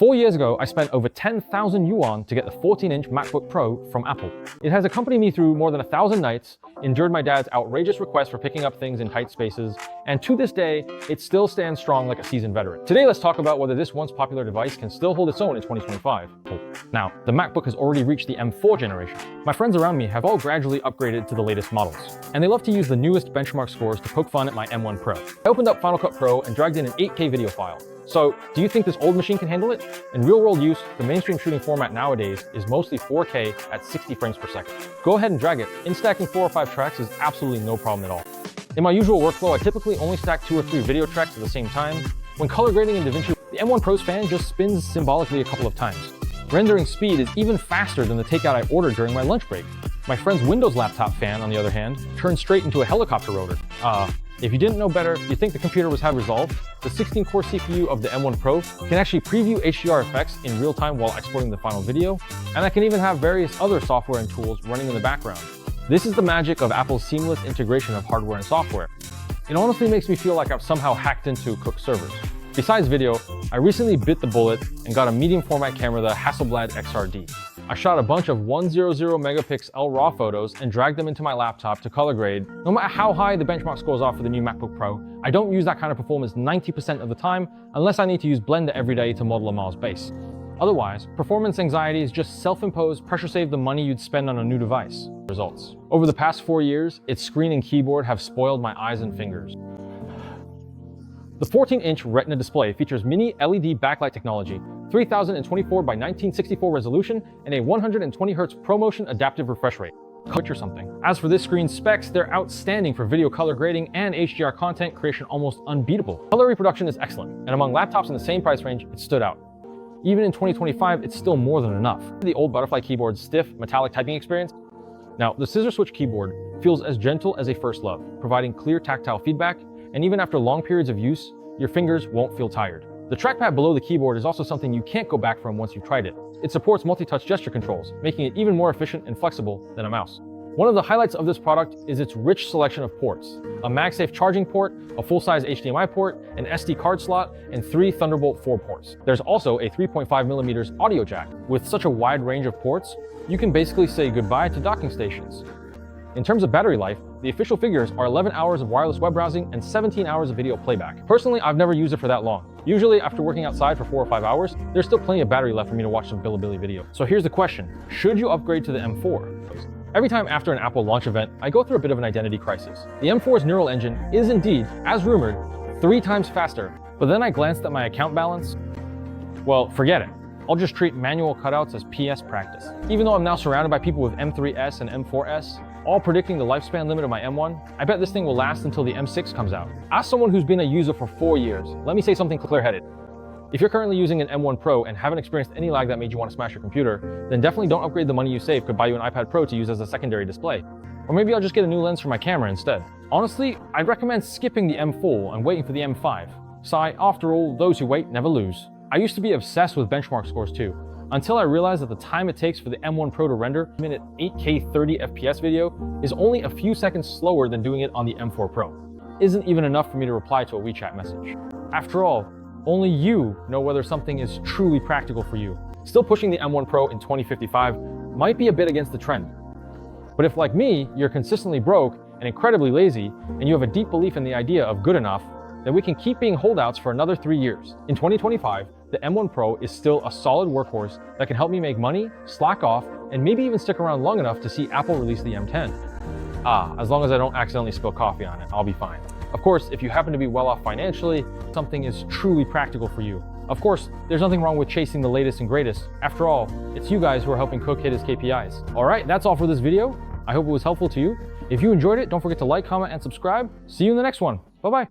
4 years ago, I spent over 10,000 yuan to get the 14-inch MacBook Pro from Apple. It has accompanied me through more than 1,000 nights, endured my dad's outrageous request for picking up things in tight spaces, and to this day, it still stands strong like a seasoned veteran. Today, let's talk about whether this once popular device can still hold its own in 2025. Now, the MacBook has already reached the M4 generation. My friends around me have all gradually upgraded to the latest models, and they love to use the newest benchmark scores to poke fun at my M1 Pro. I opened up Final Cut Pro and dragged in an 8K video file. So, do you think this old machine can handle it? In real-world use, the mainstream shooting format nowadays is mostly 4K at 60 frames per second. Go ahead and drag it. Instacking 4 or 5 tracks is absolutely no problem at all. In my usual workflow, I typically only stack 2 or 3 video tracks at the same time. When color grading in DaVinci, the M1 Pro's fan just spins symbolically a couple of times. Rendering speed is even faster than the takeout I ordered during my lunch break. My friend's Windows laptop fan, on the other hand, turns straight into a helicopter rotor. If you didn't know better, you think the computer was how resolved? The 16-core CPU of the M1 Pro can actually preview HDR effects in real time while exporting the final video, and I can even have various other software and tools running in the background. This is the magic of Apple's seamless integration of hardware and software. It honestly makes me feel like I've somehow hacked into Cook servers. Besides video, I recently bit the bullet and got a medium format camera, the Hasselblad XRD. I shot a bunch of 100 megapixel RAW photos and dragged them into my laptop to color grade. No matter how high the benchmark scores are for the new MacBook Pro, I don't use that kind of performance 90% of the time unless I need to use Blender every day to model a Mars base. Otherwise, performance anxiety is just self-imposed pressure save the money you'd spend on a new device. Results. Over the past 4 years, its screen and keyboard have spoiled my eyes and fingers. The 14-inch Retina display features mini LED backlight technology, 3024 by 1964 resolution, and a 120 Hz ProMotion adaptive refresh rate. Picture something. As for this screen's specs, they're outstanding for video color grading and HDR content creation, almost unbeatable. Color reproduction is excellent, and among laptops in the same price range, it stood out. Even in 2025, it's still more than enough. The old butterfly keyboard's stiff, metallic typing experience. Now, the scissor switch keyboard feels as gentle as a first love, providing clear tactile feedback, and even after long periods of use, your fingers won't feel tired. The trackpad below the keyboard is also something you can't go back from once you've tried it. It supports multi-touch gesture controls, making it even more efficient and flexible than a mouse. One of the highlights of this product is its rich selection of ports. A MagSafe charging port, a full-size HDMI port, an SD card slot, and 3 Thunderbolt 4 ports. There's also a 3.5mm audio jack. With such a wide range of ports, you can basically say goodbye to docking stations. In terms of battery life, the official figures are 11 hours of wireless web browsing and 17 hours of video playback. Personally, I've never used it for that long. Usually, after working outside for 4 or 5 hours, there's still plenty of battery left for me to watch some Bilibili video. So here's the question, should you upgrade to the M4? Every time after an Apple launch event, I go through a bit of an identity crisis. The M4's neural engine is indeed, as rumored, 3 times faster, but then I glanced at my account balance. Well, forget it. I'll just treat manual cutouts as PS practice. Even though I'm now surrounded by people with M3S and M4S, all predicting the lifespan limit of my M1, I bet this thing will last until the M6 comes out. As someone who's been a user for 4 years, let me say something clear-headed. If you're currently using an M1 Pro and haven't experienced any lag that made you want to smash your computer, then definitely don't upgrade. The money you save could buy you an iPad Pro to use as a secondary display. Or maybe I'll just get a new lens for my camera instead. Honestly, I'd recommend skipping the M4 and waiting for the M5. Sigh, after all, those who wait never lose. I used to be obsessed with benchmark scores too, until I realized that the time it takes for the M1 Pro to render a minute 8K 30 FPS video is only a few seconds slower than doing it on the M4 Pro. Isn't even enough for me to reply to a WeChat message. After all, only you know whether something is truly practical for you. Still pushing the M1 Pro in 2055 might be a bit against the trend. But if, like me, you're consistently broke and incredibly lazy, and you have a deep belief in the idea of good enough, then we can keep being holdouts for another 3 years. In 2025, the M1 Pro is still a solid workhorse that can help me make money, slack off, and maybe even stick around long enough to see Apple release the M10. As long as I don't accidentally spill coffee on it, I'll be fine. Of course, if you happen to be well off financially, something is truly practical for you. Of course, there's nothing wrong with chasing the latest and greatest. After all, it's you guys who are helping Cook hit his KPIs. All right, that's all for this video. I hope it was helpful to you. If you enjoyed it, don't forget to like, comment, and subscribe. See you in the next one. Bye-bye.